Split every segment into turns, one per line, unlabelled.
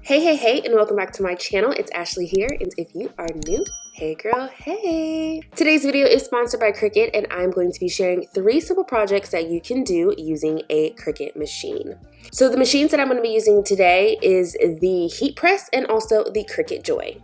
Hey, and welcome back to my channel. It's Ashley here, and if you are new, hey girl, hey! Today's video is sponsored by Cricut, and I'm going to be sharing 3 simple projects that you can do using a Cricut machine. So the machines that I'm going to be using today is the heat press and also the Cricut Joy.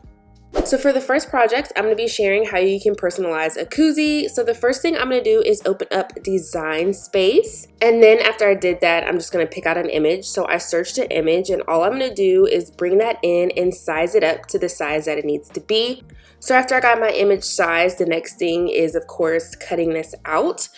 So for the first project, I'm going to be sharing how you can personalize a koozie. So the first thing I'm going to do is open up Design Space. And then after I did that, I'm just going to pick out an image. So I searched an image, and all I'm going to do is bring that in and size it up to the size that it needs to be. So after I got my image size, the next thing is, of course, cutting this out.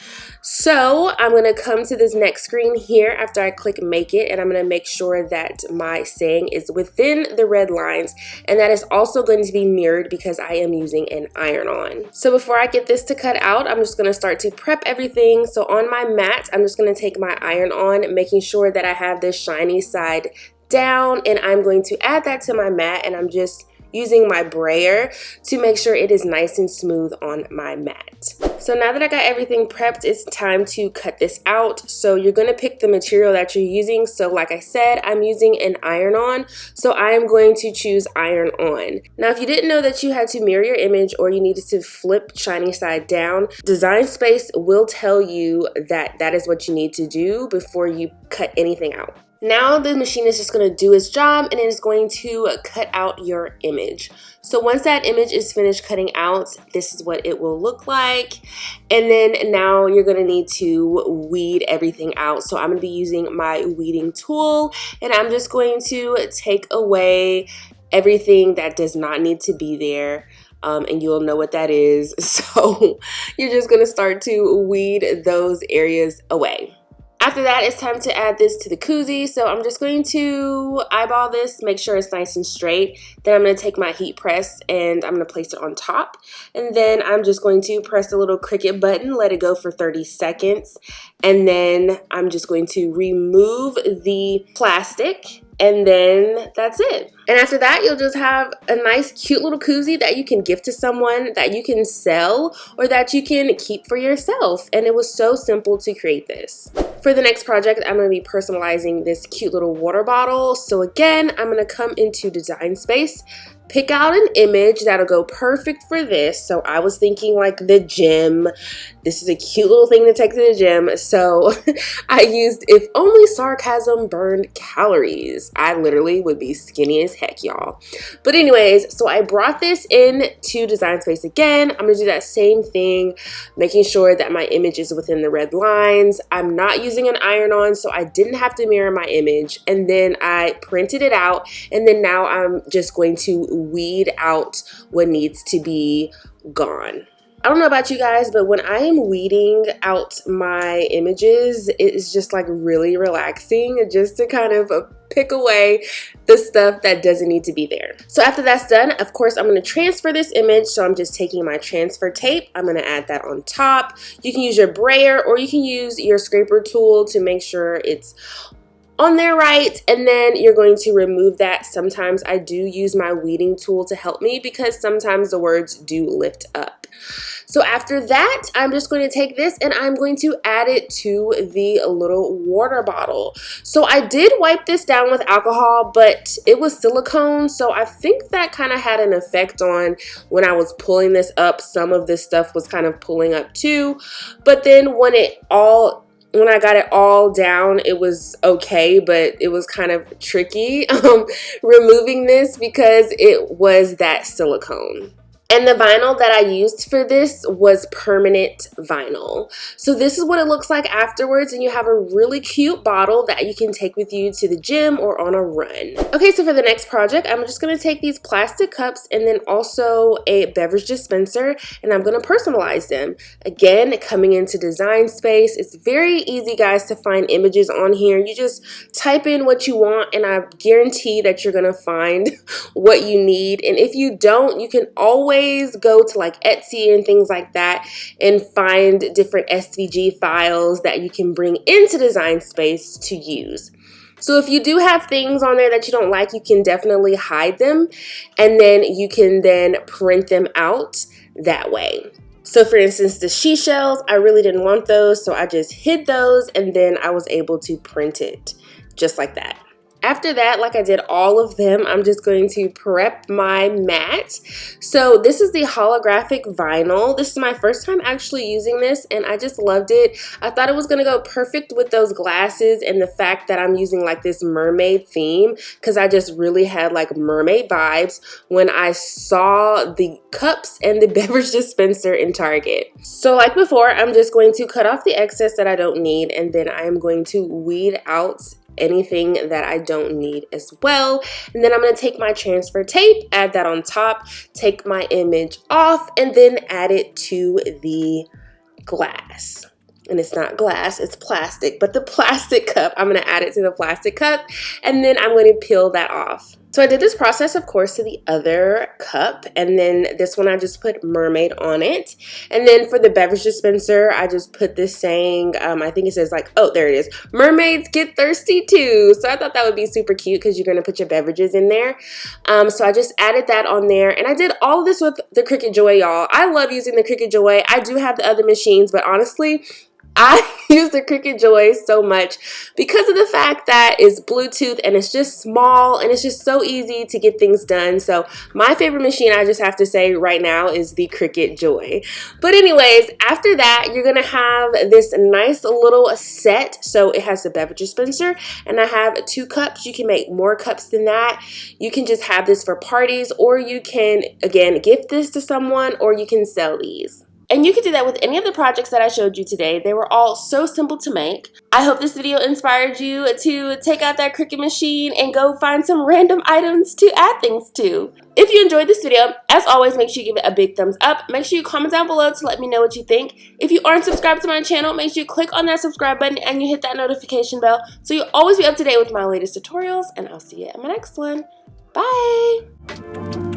So I'm going to come to this next screen here after I click Make It, and I'm going to make sure that my saying is within the red lines, and that is also going to be mirrored because I am using an iron-on. So before I get this to cut out, I'm just going to start to prep everything. So on my mat, I'm just going to take my iron-on, making sure that I have this shiny side down, and I'm going to add that to my mat, and I'm just using my brayer to make sure it is nice and smooth on my mat. So now that I got everything prepped, it's time to cut this out. So you're going to pick the material that you're using. So like I said, I'm using an iron-on, so I am going to choose iron-on. Now if you didn't know that you had to mirror your image or you needed to flip shiny side down, Design Space will tell you that that is what you need to do before you cut anything out. Now the machine is just going to do its job, and it is going to cut out your image. So once that image is finished cutting out, this is what it will look like. And then now you're going to need to weed everything out. So I'm going to be using my weeding tool, and I'm just going to take away everything that does not need to be there. And you'll know what that is. So you're just going to start to weed those areas away. After that, it's time to add this to the koozie. So I'm just going to eyeball this, make sure it's nice and straight. Then I'm going to take my heat press and I'm going to place it on top. And then I'm just going to press the little Cricut button, let it go for 30 seconds. And then I'm just going to remove the plastic. And then that's it. And after that, you'll just have a nice, cute little koozie that you can gift to someone, that you can sell, or that you can keep for yourself. And it was so simple to create this. For the next project, I'm going to be personalizing this cute little water bottle. So again, I'm going to come into Design Space, pick out an image that'll go perfect for this. So I was thinking like the gym. This is a cute little thing to take to the gym. So I used If Only Sarcasm Burned Calories. I literally would be skinny as heck, y'all. But anyways, so I brought this in to Design Space again. I'm going to do that same thing, making sure that my image is within the red lines. I'm not using an iron-on, so I didn't have to mirror my image. And then I printed it out, and then now I'm just going to weed out what needs to be gone. I don't know about you guys, but when I am weeding out my images, it is just like really relaxing, just to kind of pick away the stuff that doesn't need to be there. So after that's done, of course, I'm going to transfer this image. So I'm just taking my transfer tape. I'm going to add that on top. You can use your brayer, or you can use your scraper tool to make sure it's on there right, and then you're going to remove that. Sometimes I do use my weeding tool to help me because sometimes the words do lift up. So after that, I'm just going to take this and I'm going to add it to the little water bottle. So I did wipe this down with alcohol, but it was silicone, so I think that kind of had an effect on when I was pulling this up. Some of this stuff was kind of pulling up too, but then when I got it all down, it was okay, but it was kind of tricky removing this because it was that silicone. And the vinyl that I used for this was permanent vinyl. So this is what it looks like afterwards, and you have a really cute bottle that you can take with you to the gym or on a run. Okay, so for the next project, I'm just going to take these plastic cups and then also a beverage dispenser, and I'm going to personalize them. Again, coming into Design Space, it's very easy, guys, to find images on here. You just type in what you want, and I guarantee that you're going to find what you need. And if you don't, you can always go to like Etsy and things like that and find different SVG files that you can bring into Design Space to use. So if you do have things on there that you don't like, you can definitely hide them, and then you can then print them out that way. So for instance, the seashells, I really didn't want those, so I just hid those, and then I was able to print it just like that. After that, like I did all of them, I'm just going to prep my mat. So this is the holographic vinyl. This is my first time actually using this, and I just loved it. I thought it was gonna go perfect with those glasses and the fact that I'm using like this mermaid theme, because I just really had like mermaid vibes when I saw the cups and the beverage dispenser in Target. So like before, I'm just going to cut off the excess that I don't need, and then I am going to weed out anything that I don't need as well. And then I'm going to take my transfer tape, add that on top, take my image off, and then add it to the glass. And it's not glass, it's plastic, but the plastic cup, I'm going to add it to the plastic cup, and then I'm going to peel that off. So I did this process, of course, to the other cup, and then this one I just put mermaid on it. And then for the beverage dispenser, I just put this saying, I think it says like, oh, there it is, mermaids get thirsty too. So I thought that would be super cute because you're going to put your beverages in there. So I just added that on there, and I did all of this with the Cricut Joy, y'all. I love using the Cricut Joy. I do have the other machines, but honestly, I use the Cricut Joy so much because of the fact that it's Bluetooth and it's just small and it's just so easy to get things done. So my favorite machine, I just have to say right now, is the Cricut Joy. But anyways, after that, you're going to have this nice little set. So it has the beverage dispenser, and I have 2 cups. You can make more cups than that. You can just have this for parties, or you can, again, gift this to someone, or you can sell these. And you can do that with any of the projects that I showed you today. They were all so simple to make. I hope this video inspired you to take out that Cricut machine and go find some random items to add things to. If you enjoyed this video, as always, make sure you give it a big thumbs up. Make sure you comment down below to let me know what you think. If you aren't subscribed to my channel, make sure you click on that subscribe button and you hit that notification bell so you'll always be up to date with my latest tutorials, and I'll see you in my next one. Bye!